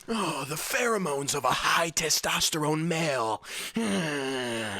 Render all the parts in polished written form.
Oh, the pheromones of a high testosterone male.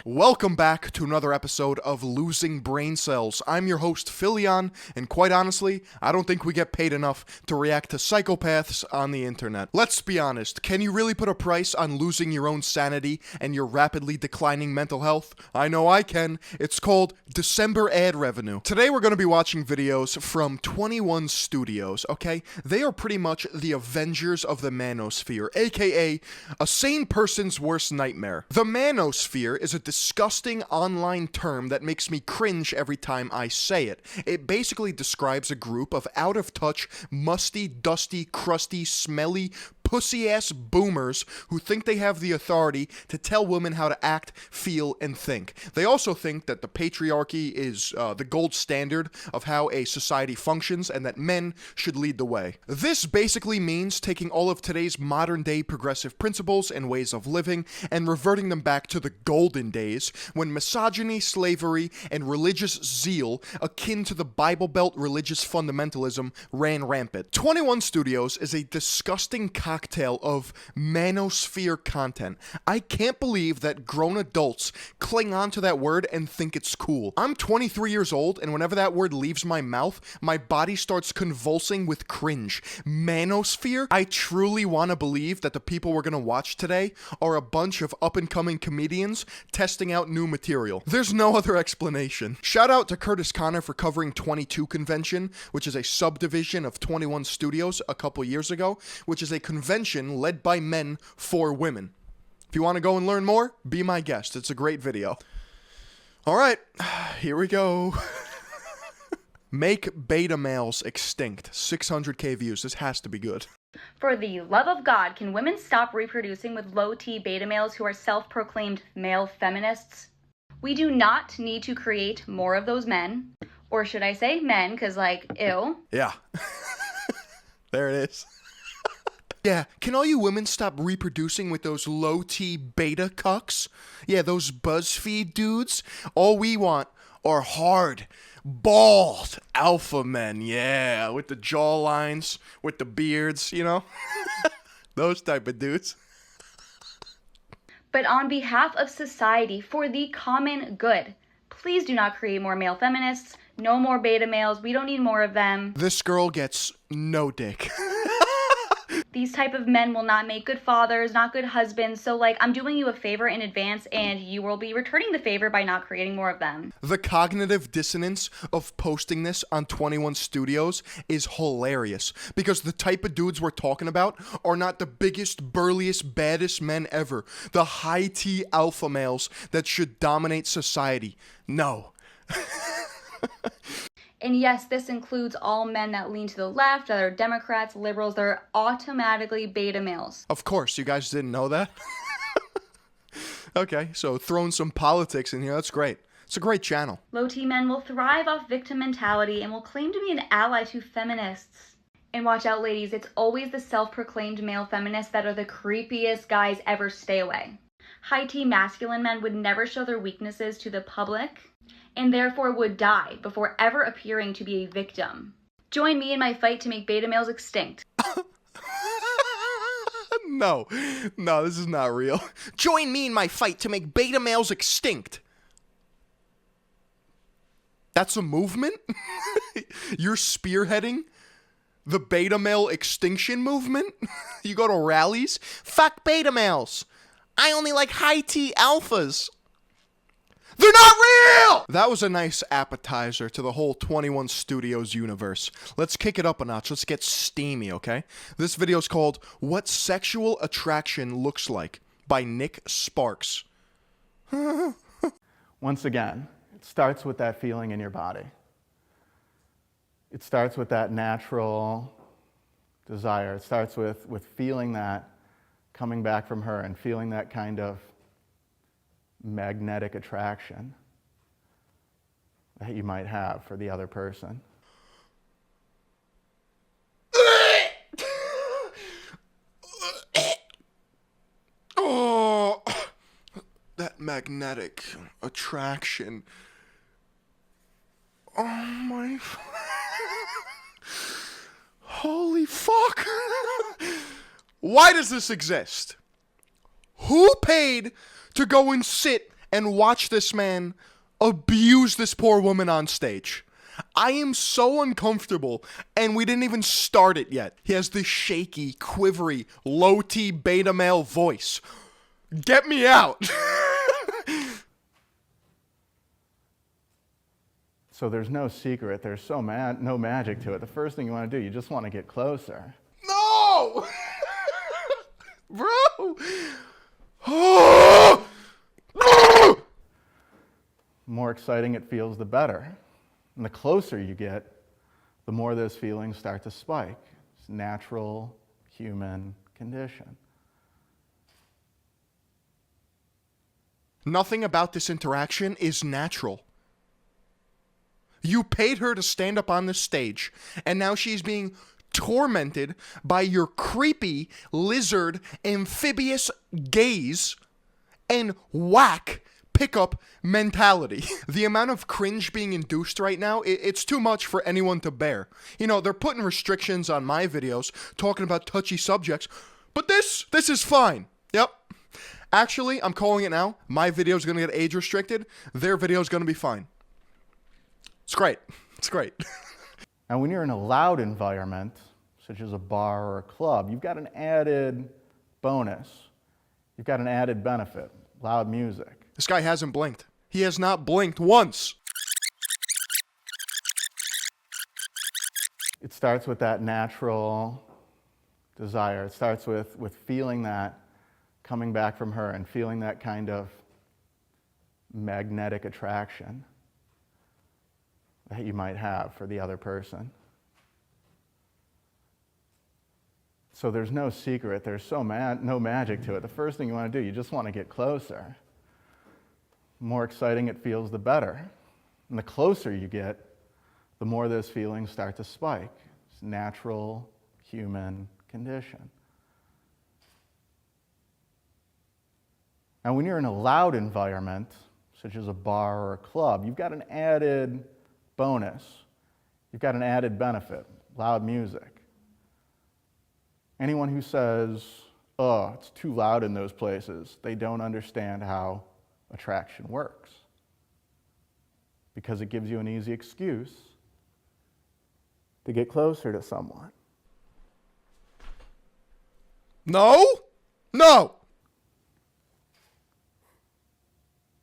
Welcome back to another episode of Losing Brain Cells. I'm your host, Philion, and quite honestly, I don't think we get paid enough to react to psychopaths on the internet. Let's be honest, can you really put a price on losing your own sanity and your rapidly declining mental health? I know I can. It's called December ad revenue. Today we're going to be watching videos from 21 Studios, okay? They are pretty much the Avengers of the Manosphere, aka a sane person's worst nightmare. The Manosphere is a disgusting online term that makes me cringe every time I say it. It basically describes a group of out-of-touch, musty, dusty, crusty, smelly, pussy-ass boomers who think they have the authority to tell women how to act, feel, and think. They also think that the patriarchy is the gold standard of how a society functions and that men should lead the way. This basically means taking all of today's modern-day progressive principles and ways of living and reverting them back to the golden days when misogyny, slavery, and religious zeal akin to the Bible Belt religious fundamentalism ran rampant. 21 Studios is a disgusting cocktail of manosphere content. I can't believe that grown adults cling on to that word and think it's cool. I'm 23 years old, and whenever that word leaves my mouth, my body starts convulsing with cringe. Manosphere? I truly want to believe that the people we're gonna watch today are a bunch of up-and-coming comedians testing out new material. There's no other explanation. Shout out to Curtis Connor for covering 22 Convention, which is a subdivision of 21 Studios a couple years ago, which is a convention led by men for women. If you want to go and learn more, be my guest. It's a great video. All right, here we go. Make beta males extinct. 600k views. This has to be good. For the love of God, can women stop reproducing with low-T beta males who are self-proclaimed male feminists? We do not need to create more of those men. Or should I say men, because, ew. Yeah. There it is. Yeah, can all you women stop reproducing with those low-T beta cucks? Yeah, those BuzzFeed dudes? All we want are hard, bald alpha men, yeah, with the jaw lines, with the beards, you know? Those type of dudes. But on behalf of society, for the common good, please do not create more male feminists, no more beta males, we don't need more of them. This girl gets no dick. These type of men will not make good fathers, not good husbands, so I'm doing you a favor in advance and you will be returning the favor by not creating more of them. The cognitive dissonance of posting this on 21 Studios is hilarious because the type of dudes we're talking about are not the biggest, burliest, baddest men ever. The high-T alpha males that should dominate society. No. And yes, this includes all men that lean to the left, that are Democrats, liberals, they're automatically beta males. Of course, you guys didn't know that? Okay, so throwing some politics in here, that's great. It's a great channel. Low-T men will thrive off victim mentality and will claim to be an ally to feminists. And watch out, ladies, it's always the self-proclaimed male feminists that are the creepiest guys ever. Stay away. High-T masculine men would never show their weaknesses to the public, and therefore would die before ever appearing to be a victim. Join me in my fight to make beta males extinct. No, this is not real. Join me in my fight to make beta males extinct. That's a movement? You're spearheading the beta male extinction movement? You go to rallies? Fuck beta males. I only like high-T alphas. They're not real! That was a nice appetizer to the whole 21 Studios universe. Let's kick it up a notch. Let's get steamy, okay? This video is called What Sexual Attraction Looks Like by Nick Sparks. Once again, it starts with that feeling in your body. It starts with that natural desire. It starts with feeling that coming back from her and feeling that kind of magnetic attraction that you might have for the other person. Oh, that magnetic attraction. Oh my. Holy fuck. Why does this exist? Who paid to go and sit and watch this man abuse this poor woman on stage? I am so uncomfortable, and we didn't even start it yet. He has this shaky, quivery, low-T beta male voice. Get me out! So there's no secret, there's no magic to it. The first thing you want to do, you just want to get closer. No! Bro! Oh! The more exciting it feels, the better. And the closer you get, the more those feelings start to spike. It's a natural human condition. Nothing about this interaction is natural. You paid her to stand up on this stage, and now she's being tormented by your creepy, lizard, amphibious gaze and whack pickup mentality. The amount of cringe being induced right now, it's too much for anyone to bear. You know, they're putting restrictions on my videos, talking about touchy subjects, but this is fine. Yep. Actually, I'm calling it now. My video is going to get age restricted. Their video is going to be fine. It's great. It's great. And when you're in a loud environment, such as a bar or a club, you've got an added bonus. You've got an added benefit, loud music. This guy hasn't blinked. He has not blinked once. It starts with that natural desire. It starts with feeling that coming back from her and feeling that kind of magnetic attraction that you might have for the other person. So there's no secret, there's no magic to it. The first thing you want to do, you just want to get closer. The more exciting it feels, the better. And the closer you get, the more those feelings start to spike. It's a natural human condition. And when you're in a loud environment, such as a bar or a club, you've got an added bonus. You've got an added benefit, loud music. Anyone who says, oh, it's too loud in those places, they don't understand how attraction works. Because it gives you an easy excuse to get closer to someone. No? No!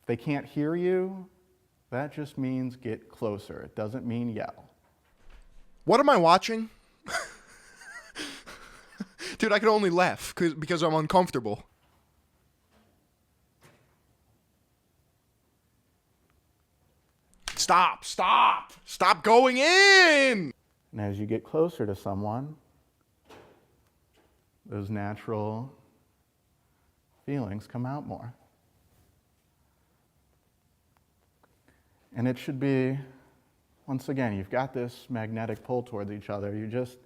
If they can't hear you, that just means get closer. It doesn't mean yell. What am I watching? Dude, I can only laugh because I'm uncomfortable. Stop, stop, stop going in! And as you get closer to someone, those natural feelings come out more. And it should be, once again, you've got this magnetic pull towards each other. You just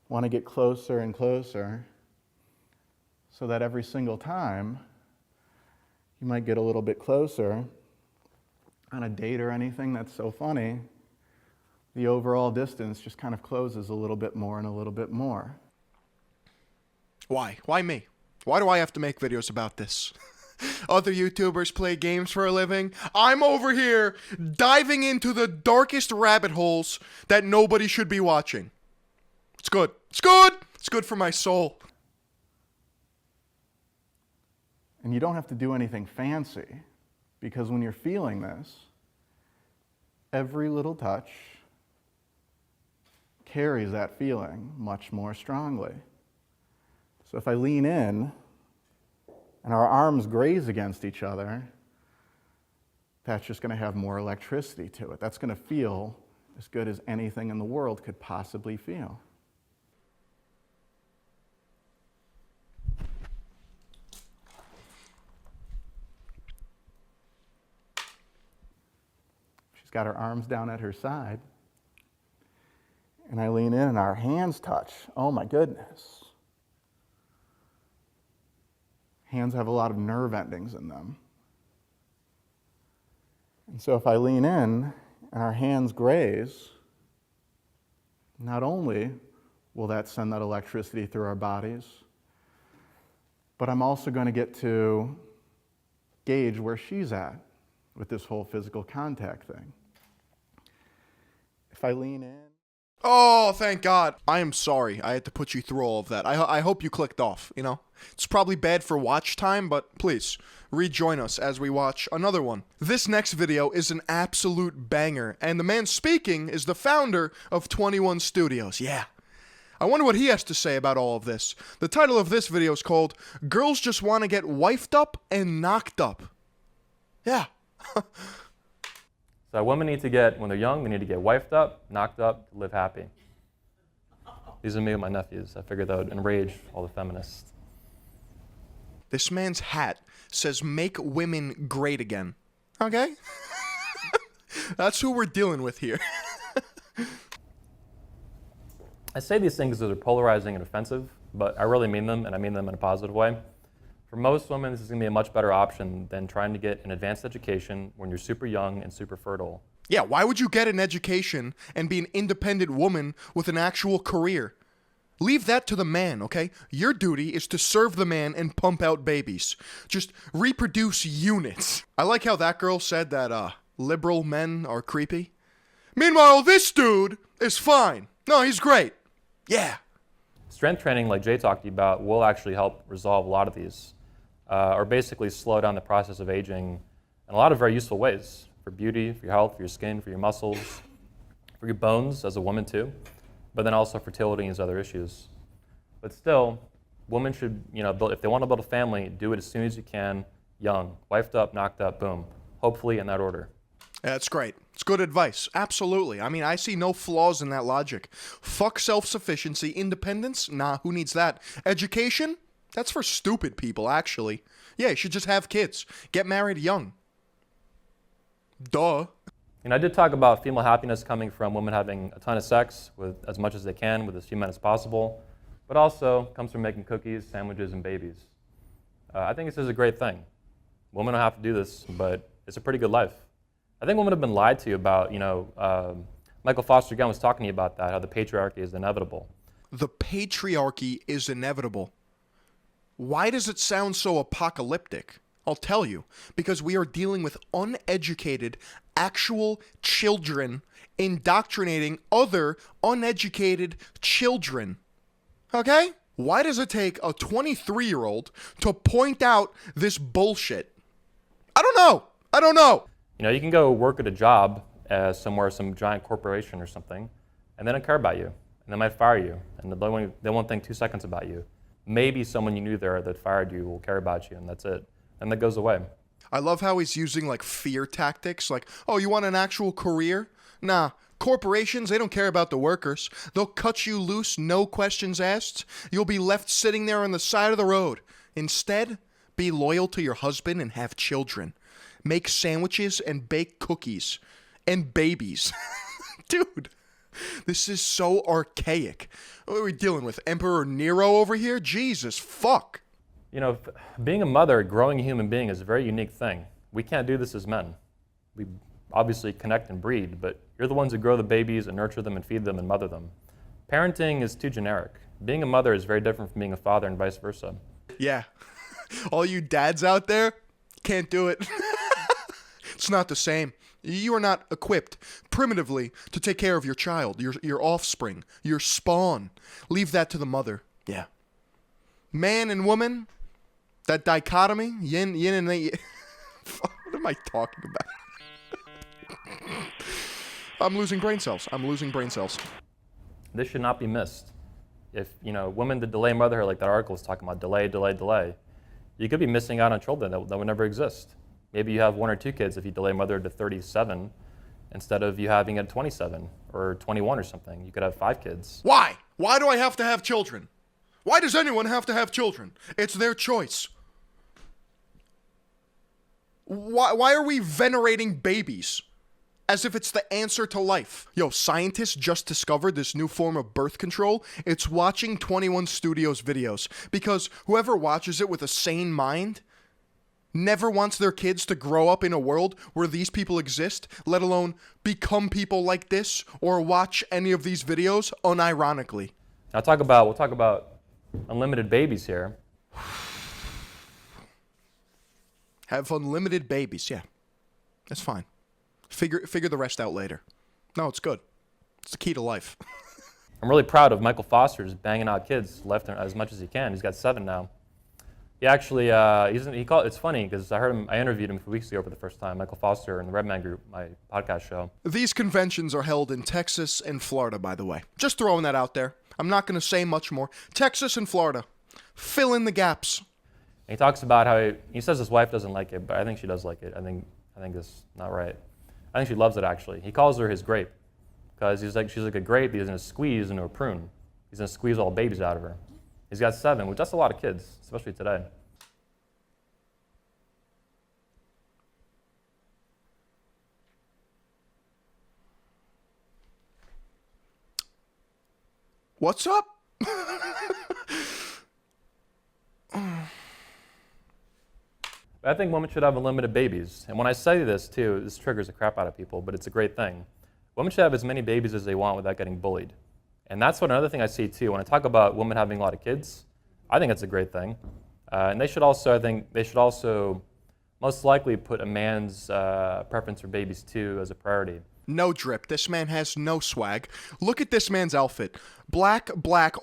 want to get closer and closer so that every single time you might get a little bit closer on a date or anything that's so funny, the overall distance just kind of closes a little bit more and a little bit more. Why? Why me? Why do I have to make videos about this? Other YouTubers play games for a living. I'm over here diving into the darkest rabbit holes that nobody should be watching. It's good. It's good. It's good for my soul. And you don't have to do anything fancy, because when you're feeling this, every little touch carries that feeling much more strongly. So if I lean in and our arms graze against each other, that's just going to have more electricity to it. That's going to feel as good as anything in the world could possibly feel. She's got her arms down at her side, and I lean in and our hands touch. Oh my goodness. Hands have a lot of nerve endings in them. And so if I lean in and our hands graze, not only will that send that electricity through our bodies, but I'm also going to get to gauge where she's at with this whole physical contact thing. If I lean in. Oh, thank God. I am sorry I had to put you through all of that. I hope you clicked off, you know? It's probably bad for watch time, but please, rejoin us as we watch another one. This next video is an absolute banger, and the man speaking is the founder of 21 Studios. Yeah. I wonder what he has to say about all of this. The title of this video is called, Girls Just Want to Get Wifed Up and Knocked Up. Yeah. So women need to get, when they're young, they need to get wifed up, knocked up, live happy. These are me and my nephews. I figured that would enrage all the feminists. This man's hat says, make women great again. Okay? That's who we're dealing with here. I say these things because they're polarizing and offensive, but I really mean them, and I mean them in a positive way. For most women, this is going to be a much better option than trying to get an advanced education when you're super young and super fertile. Yeah, why would you get an education and be an independent woman with an actual career? Leave that to the man, okay? Your duty is to serve the man and pump out babies. Just reproduce units. I like how that girl said that liberal men are creepy. Meanwhile, this dude is fine. No, he's great. Yeah. Strength training, like Jay talked to you about, will actually help resolve a lot of these, or basically slow down the process of aging in a lot of very useful ways, for beauty, for your health, for your skin, for your muscles, for your bones as a woman too, but then also fertility and these other issues. But still, women should, if they want to build a family, do it as soon as you can, young, wifed up, knocked up, boom, hopefully in that order. Yeah, that's great. It's good advice. Absolutely. I mean, I see no flaws in that logic. Fuck self-sufficiency. Independence? Nah, who needs that? Education? That's for stupid people, actually. Yeah, you should just have kids. Get married young. Duh. I did talk about female happiness coming from women having a ton of sex with as much as they can with as few men as possible, but also comes from making cookies, sandwiches, and babies. I think this is a great thing. Women don't have to do this, but it's a pretty good life. I think women have been lied to about, Michael Foster again was talking to you about that, how the patriarchy is inevitable. The patriarchy is inevitable. Why does it sound so apocalyptic? I'll tell you. Because we are dealing with uneducated, actual children indoctrinating other uneducated children. Okay? Why does it take a 23-year-old to point out this bullshit? I don't know. You can go work at a job somewhere, some giant corporation or something, and they don't care about you, and they might fire you, and they won't think 2 seconds about you. Maybe someone you knew there that fired you will care about you, and that's it. And that goes away. I love how he's using like fear tactics, like, oh, you want an actual career? Nah, corporations, they don't care about the workers. They'll cut you loose, no questions asked. You'll be left sitting there on the side of the road. Instead, be loyal to your husband and have children. Make sandwiches and bake cookies. And babies. Dude, this is so archaic. What are we dealing with? Emperor Nero over here? Jesus, fuck. Being a mother, growing a human being is a very unique thing. We can't do this as men. We obviously connect and breed, but you're the ones who grow the babies and nurture them and feed them and mother them. Parenting is too generic. Being a mother is very different from being a father and vice versa. Yeah. All you dads out there, can't do it. It's not the same. You are not equipped primitively to take care of your child, your offspring, your spawn. Leave that to the mother. Yeah. Man and woman, that dichotomy, yin and yang. What am I talking about? I'm losing brain cells. This should not be missed. If, women that delay motherhood, like that article was talking about, delay, you could be missing out on children that would never exist. Maybe you have 1 or 2 kids if you delay motherhood to 37 instead of you having it at 27 or 21 or something. You could have 5 kids. Why? Why do I have to have children? Why does anyone have to have children? It's their choice. Why are we venerating babies as if it's the answer to life? Yo, scientists just discovered this new form of birth control. It's watching 21 Studios videos, because whoever watches it with a sane mind never wants their kids to grow up in a world where these people exist, let alone become people like this or watch any of these videos unironically. We'll talk about unlimited babies here. Have unlimited babies, yeah. That's fine. Figure the rest out later. No, it's good. It's the key to life. I'm really proud of Michael Foster just banging out kids left as much as he can. He's got 7 now. He actually, it's funny because I interviewed him a few weeks ago for the first time, Michael Foster in the Redman Group, my podcast show. These conventions are held in Texas and Florida, by the way. Just throwing that out there. I'm not going to say much more. Texas and Florida. Fill in the gaps. And he talks about how he says his wife doesn't like it, but I think she does like it. I think it's not right. I think she loves it, actually. He calls her his grape because she's like a grape he's going to squeeze into a prune. He's going to squeeze all babies out of her. He's got 7, which that's a lot of kids, especially today. What's up? I think women should have unlimited babies. And when I say this, too, this triggers the crap out of people, but it's a great thing. Women should have as many babies as they want without getting bullied. And that's what another thing I see, too. When I talk about women having a lot of kids, I think it's a great thing. And they should also most likely put a man's preference for babies, too, as a priority. No drip. This man has no swag. Look at this man's outfit. Black,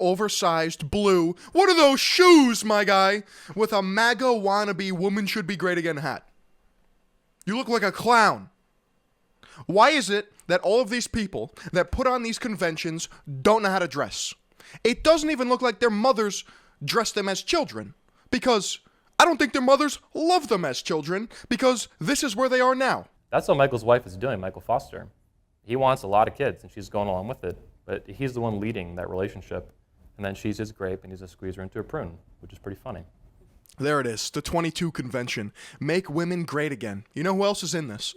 oversized, blue. What are those shoes, my guy? With a MAGA wannabe woman should be great again hat. You look like a clown. Why is it that all of these people that put on these conventions don't know how to dress? It doesn't even look like their mothers dress them as children. Because I don't think their mothers love them as children. Because this is where they are now. That's what Michael's wife is doing, Michael Foster. He wants a lot of kids, and she's going along with it. But he's the one leading that relationship. And then she's his grape, and he's going to squeeze her into a prune, which is pretty funny. There it is, the 22 convention. Make women great again. You know who else is in this?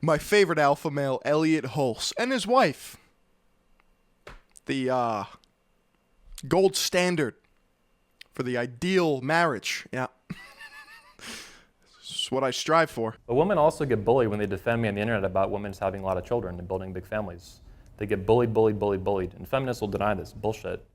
My favorite alpha male, Elliot Hulse, and his wife. The gold standard for the ideal marriage. Yeah. It's what I strive for. But women also get bullied when they defend me on the internet about women having a lot of children and building big families. They get bullied. And feminists will deny this bullshit.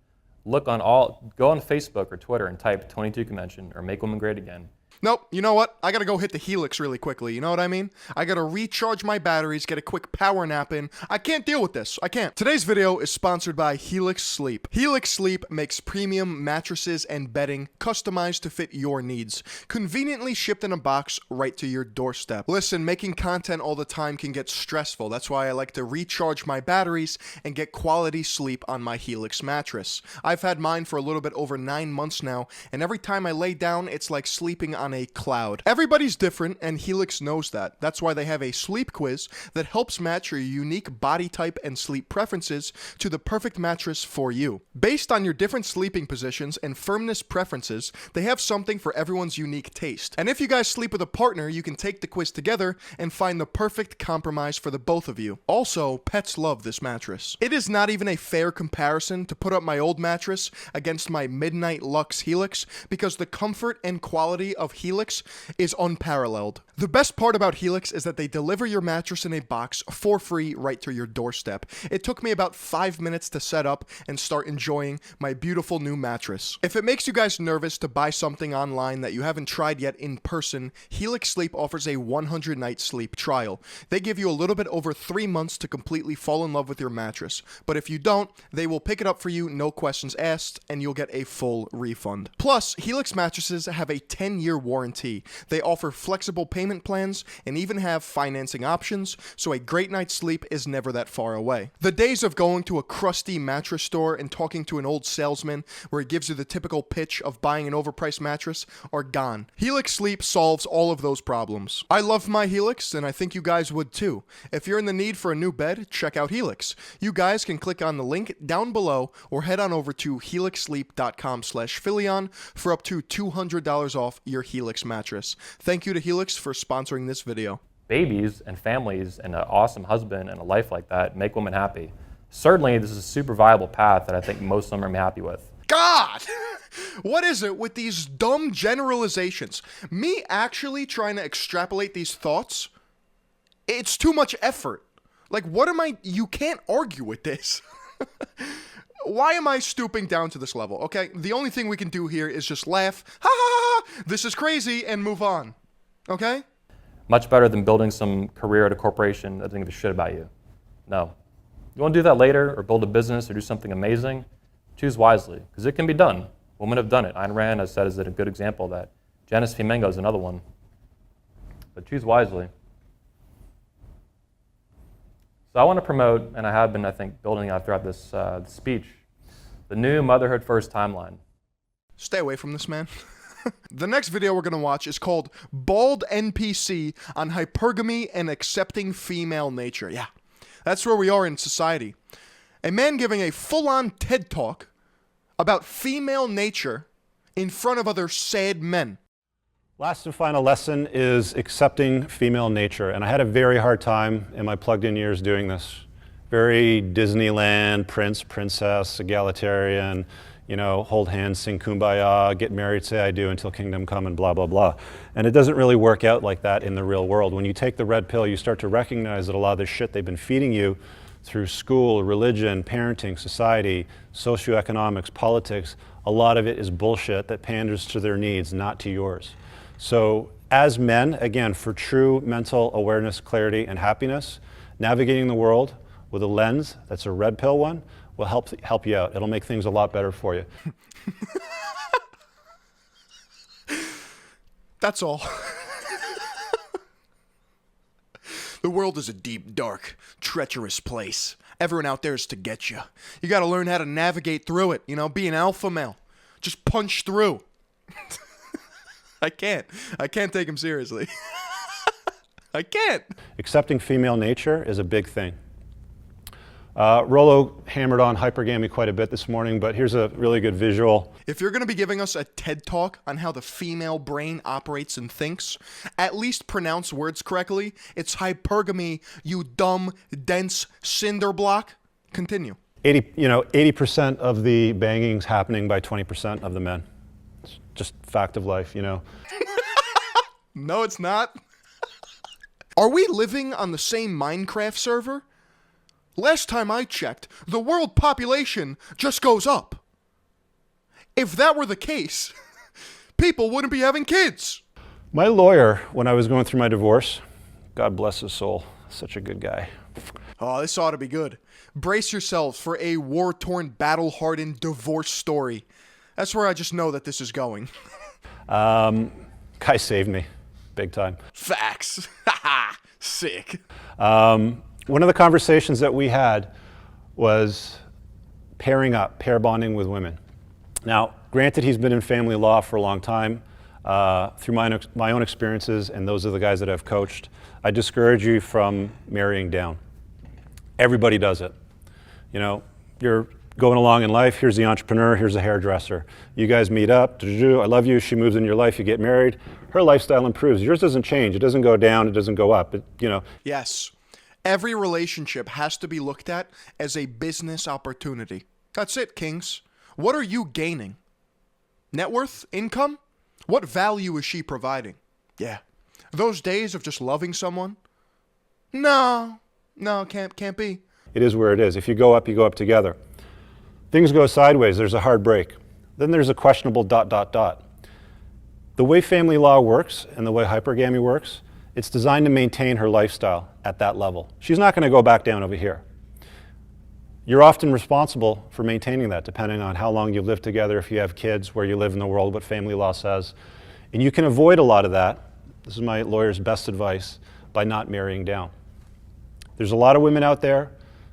Go on Facebook or Twitter and type 22 convention or make women great again. Nope, you know what? I gotta go hit the Helix really quickly, you know what I mean? I gotta recharge my batteries, get a quick power nap in. I can't deal with this, I can't. Today's video is sponsored by Helix Sleep. Helix Sleep makes premium mattresses and bedding customized to fit your needs. Conveniently shipped in a box right to your doorstep. Listen, making content all the time can get stressful. That's why I like to recharge my batteries and get quality sleep on my Helix mattress. I've had mine for a little bit over 9 months now, and every time I lay down, it's like sleeping on a cloud. Everybody's different, and Helix knows that. That's why they have a sleep quiz that helps match your unique body type and sleep preferences to the perfect mattress for you. Based on your different sleeping positions and firmness preferences, they have something for everyone's unique taste. And if you guys sleep with a partner, you can take the quiz together and find the perfect compromise for the both of you. Also, pets love this mattress. It is not even a fair comparison to put up my old mattress against my Midnight Lux Helix because the comfort and quality of Helix is unparalleled. The best part about Helix is that they deliver your mattress in a box for free right to your doorstep. It took me about 5 minutes to set up and start enjoying my beautiful new mattress. If it makes you guys nervous to buy something online that you haven't tried yet in person, Helix Sleep offers a 100-night sleep trial. They give you a little bit over 3 months to completely fall in love with your mattress. But if you don't, they will pick it up for you, no questions asked, and you'll get a full refund. Plus, Helix mattresses have a 10-year warranty. They offer flexible payment plans and even have financing options, so a great night's sleep is never that far away. The days of going to a crusty mattress store and talking to an old salesman where he gives you the typical pitch of buying an overpriced mattress are gone. Helix Sleep solves all of those problems. I love my Helix, and I think you guys would too. If you're in the need for a new bed, check out Helix. You guys can click on the link down below or head on over to helixsleep.com/Philion for up to $200 off your Helix mattress. Thank you to Helix for sponsoring this video. Babies and families and an awesome husband and a life like that make women happy. Certainly, this is a super viable path that I think most women are happy with. God! What is it with these dumb generalizations? Me actually trying to extrapolate these thoughts? It's too much effort. Like, what am I... You can't argue with this. why am I stooping down to this level? Okay, the only thing we can do here is just laugh, ha ha ha, ha, this is crazy, and move on. Okay? Much better than building some career at a corporation that doesn't give a shit about you. No. You want to do that later, or build a business, or do something amazing? Choose wisely, because it can be done. Women have done it. Ayn Rand has said is a good example of that. Janice Fimengo is another one. But choose wisely. So I want to promote, and I have been, I think, building out throughout this speech, the new Motherhood First timeline. Stay away from this man. The next video we're going to watch is called Bald NPC on Hypergamy and Accepting Female Nature. Yeah, that's where we are in society. A man giving a full-on TED Talk about female nature in front of other sad men. Last and final lesson is accepting female nature. And I had a very hard time in my plugged-in years doing this. Very Disneyland, prince, princess, egalitarian, you know, hold hands, sing kumbaya, get married, say I do until kingdom come, and blah, blah, blah. And it doesn't really work out like that in the real world. When you take the red pill, you start to recognize that a lot of the shit they've been feeding you through school, religion, parenting, society, socioeconomics, politics, a lot of it is bullshit that panders to their needs, not to yours. So as men, again, for true mental awareness, clarity, and happiness, navigating the world with a lens that's a red pill one will help you out. It'll make things a lot better for you. That's all. The world is a deep, dark, treacherous place. Everyone out there is to get you. You got to learn how to navigate through it, you know, be an alpha male. Just punch through. I can't take him seriously. I can't. Accepting female nature is a big thing. Rollo hammered on hypergamy quite a bit this morning, but here's a really good visual. If you're going to be giving us a TED Talk on how the female brain operates and thinks, at least pronounce words correctly. It's hypergamy, you dumb, dense cinder block. Continue. 80% of the banging's happening by 20% of the men. It's just fact of life, you know. No, it's not. Are we living on the same Minecraft server? Last time I checked, the world population just goes up. If that were the case, people wouldn't be having kids. My lawyer, when I was going through my divorce, God bless his soul, such a good guy. Oh, this ought to be good. Brace yourselves for a war-torn, battle-hardened divorce story. That's where I just know that this is going. Guy saved me, big time. Facts. Haha, sick. One of the conversations that we had was pairing up, pair bonding with women. Now, granted, he's been in family law for a long time. Through my own experiences, and those are the guys that I've coached, I discourage you from marrying down. Everybody does it. You know, you're going along in life, here's the entrepreneur, here's the hairdresser. You guys meet up, I love you, she moves in your life, you get married, her lifestyle improves. Yours doesn't change, it doesn't go down, it doesn't go up, you know. Yes. Every relationship has to be looked at as a business opportunity. That's it, kings. What are you gaining? Net worth? Income? What value is she providing? Yeah. Those days of just loving someone? No, can't be. It is where it is. If you go up together. Things go sideways, there's a hard break. Then there's a questionable ... The way family law works and the way hypergamy works, it's designed to maintain her lifestyle at that level. She's not going to go back down over here. You're often responsible for maintaining that, depending on how long you've lived together, if you have kids, where you live in the world, what family law says. And you can avoid a lot of that, this is my lawyer's best advice, by not marrying down. There's a lot of women out there,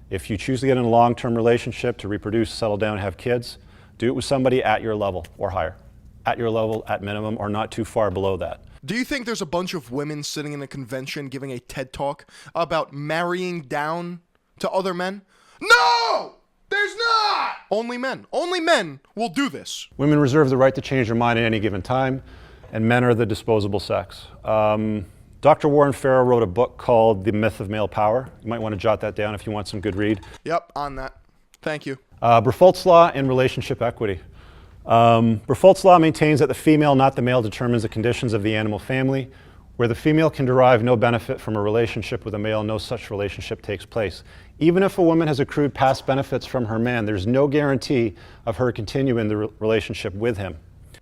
if you choose to get in a long-term relationship to reproduce, settle down, have kids, do it with somebody at your level or higher. At your level, at minimum, or not too far below that. Do you think there's a bunch of women sitting in a convention giving a TED Talk about marrying down to other men? No! There's not! Only men. Only men will do this. Women reserve the right to change their mind at any given time, and men are the disposable sex. Dr. Warren Farrell wrote a book called The Myth of Male Power. You might want to jot that down if you want some good read. Yep, on that. Thank you. Briffault's Law and relationship equity. Briffault's Law maintains that the female, not the male, determines the conditions of the animal family. Where the female can derive no benefit from a relationship with a male, no such relationship takes place. Even if a woman has accrued past benefits from her man, there's no guarantee of her continuing the relationship with him.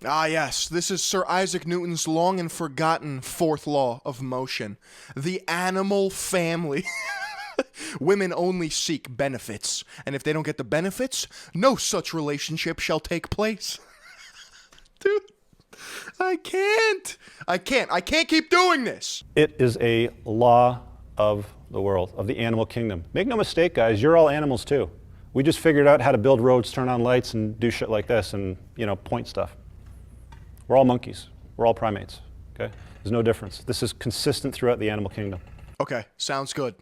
Ah, yes, this is Sir Isaac Newton's long and forgotten fourth law of motion. The animal family. Women only seek benefits, and if they don't get the benefits, no such relationship shall take place. Dude, I can't keep doing this. It is a law of the world, of the animal kingdom. Make no mistake, guys, you're all animals too. We just figured out how to build roads, turn on lights, and do shit like this and, point stuff. We're all monkeys. We're all primates, okay? There's no difference. This is consistent throughout the animal kingdom. Okay, sounds good.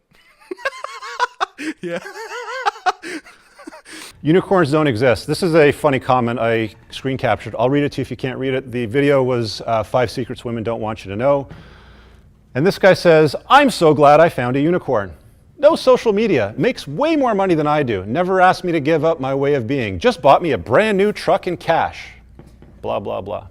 Yeah. Unicorns don't exist. This is a funny comment I screen captured. I'll read it to you if you can't read it. The video was 5 secrets women don't want you to know. And this guy says, I'm so glad I found a unicorn. No social media, makes way more money than I do. Never asked me to give up my way of being. Just bought me a brand new truck in cash. Blah, blah, blah.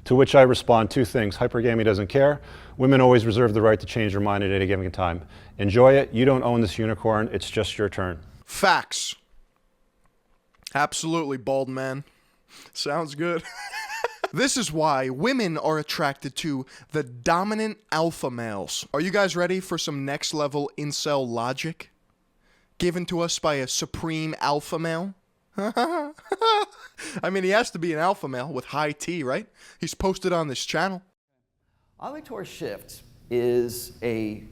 To which I respond 2 things. Hypergamy doesn't care. Women always reserve the right to change their mind at any given time. Enjoy it. You don't own this unicorn. It's just your turn. Facts. Absolutely, bald man. Sounds good. This is why women are attracted to the dominant alpha males. Are you guys ready for some next level incel logic? Given to us by a supreme alpha male? I mean, he has to be an alpha male with high T, right? He's posted on this channel. Ovulatory shift is a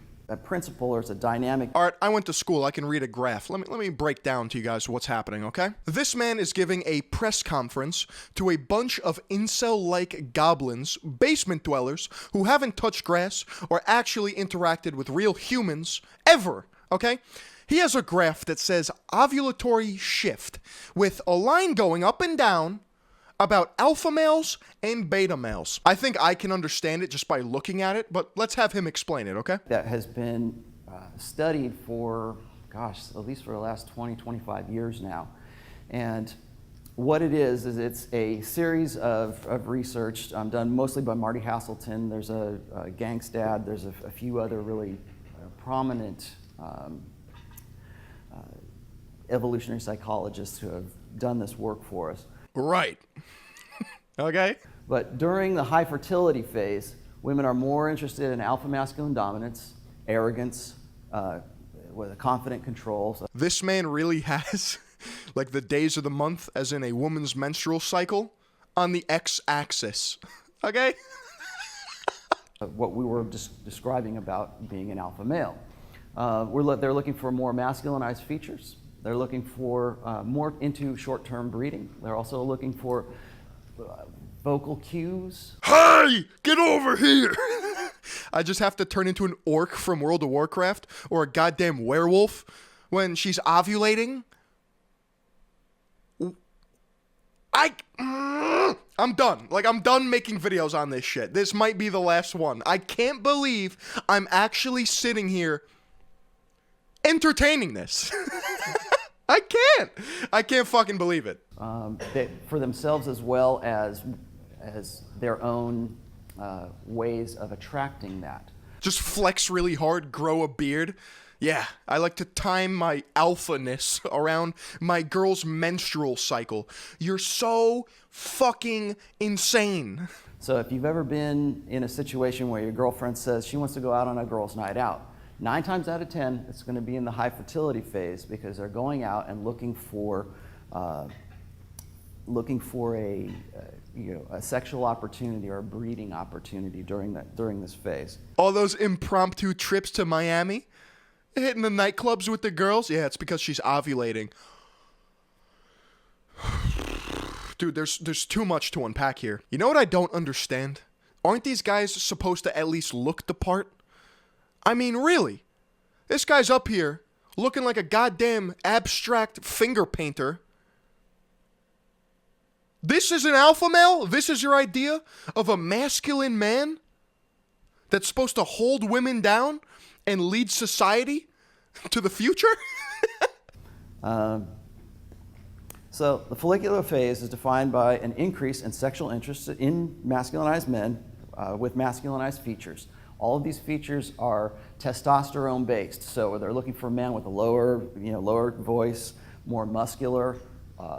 principle, or it's a dynamic. All right, I went to school. I can read a graph. Let me break down to you guys what's happening, okay? This man is giving a press conference to a bunch of incel-like goblins, basement dwellers, who haven't touched grass or actually interacted with real humans ever, okay? He has a graph that says ovulatory shift with a line going up and down about alpha males and beta males. I think I can understand it just by looking at it, but let's have him explain it, okay? That has been studied for, gosh, at least for the last 20, 25 years now. And what it is it's a series of research done mostly by Marty Hasselton. There's a Gangstad, there's a few other really prominent evolutionary psychologists who have done this work for us. Right. Okay. But during the high fertility phase, women are more interested in alpha masculine dominance, arrogance, with a confident control. So this man really has, like, the days of the month, as in a woman's menstrual cycle, on the x-axis. Okay? what we were describing about being an alpha male. They're looking for more masculinized features. They're looking for more into short-term breeding. They're also looking for vocal cues. Hey, get over here! I just have to turn into an orc from World of Warcraft or a goddamn werewolf when she's ovulating. I'm done. Like, I'm done making videos on this shit. This might be the last one. I can't believe I'm actually sitting here entertaining this. I can't fucking believe it. For themselves as well as their own ways of attracting that. Just flex really hard, grow a beard. Yeah, I like to time my alphaness around my girl's menstrual cycle. You're so fucking insane. So if you've ever been in a situation where your girlfriend says she wants to go out on a girl's night out, 9 times out of 10, it's going to be in the high fertility phase because they're going out and looking for a sexual opportunity or a breeding opportunity during this phase. All those impromptu trips to Miami, hitting the nightclubs with the girls. Yeah, it's because she's ovulating. Dude, there's too much to unpack here. You know what I don't understand? Aren't these guys supposed to at least look the part? I mean, really? This guy's up here looking like a goddamn abstract finger painter. This is an alpha male? This is your idea of a masculine man that's supposed to hold women down and lead society to the future? So the follicular phase is defined by an increase in sexual interest in masculinized men with masculinized features. All of these features are testosterone based. So they're looking for a man with a lower voice, more muscular,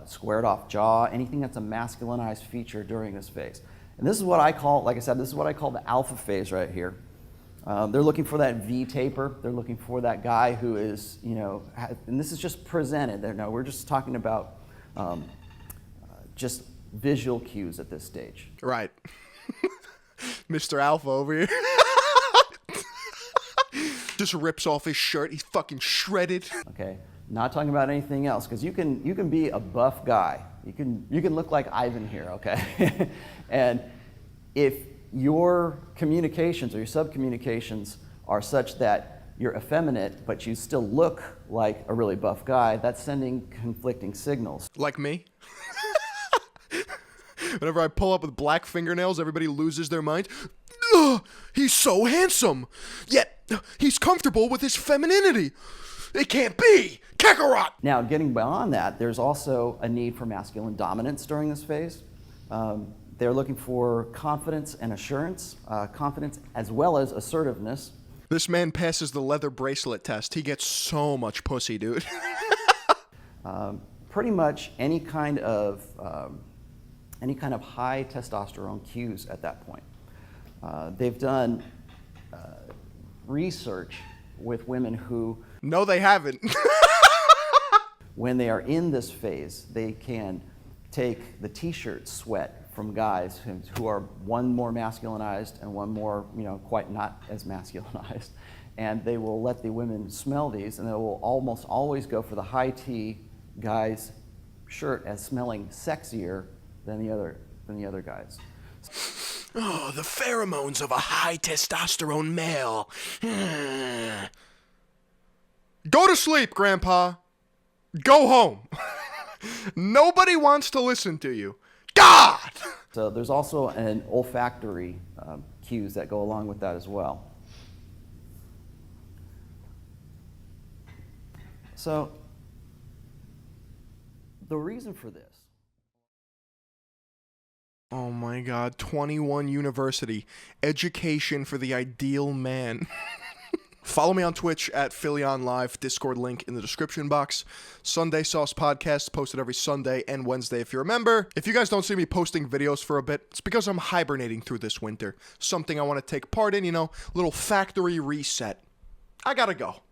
squared off jaw, anything that's a masculinized feature during this phase. And this is what I call, like I said, this is what I call the alpha phase right here. They're looking for that V taper. They're looking for that guy who is, and this is just presented. No, we're just talking about just visual cues at this stage. Right. Mr. Alpha over here. Just rips off his shirt. He's fucking shredded. Okay, not talking about anything else, because you can be a buff guy. You can look like Ivan here, okay? And if your communications or your subcommunications are such that you're effeminate, but you still look like a really buff guy, that's sending conflicting signals. Like me. Whenever I pull up with black fingernails, everybody loses their mind. Ugh, he's so handsome, yet he's comfortable with his femininity. It can't be. Kakarot! Now, getting beyond that, there's also a need for masculine dominance during this phase. They're looking for confidence and assurance, confidence as well as assertiveness. This man passes the leather bracelet test. He gets so much pussy, dude. Pretty much any kind of high testosterone cues at that point. They've done research with women who... No, they haven't. When they are in this phase, they can take the t-shirt sweat from guys who are one more masculinized and one more, quite not as masculinized. And they will let the women smell these, and they will almost always go for the high T guy's shirt as smelling sexier than the other guys. Oh, the pheromones of a high testosterone male. Go to sleep, Grandpa. Go home. Nobody wants to listen to you. God! So there's also an olfactory cues that go along with that as well. So the reason for this. Oh my God, 21 University. Education for the ideal man. Follow me on Twitch at Philion Live, Discord link in the description box. Sunday Sauce Podcast, posted every Sunday and Wednesday if you're a member. If you guys don't see me posting videos for a bit, it's because I'm hibernating through this winter. Something I want to take part in, little factory reset. I gotta go.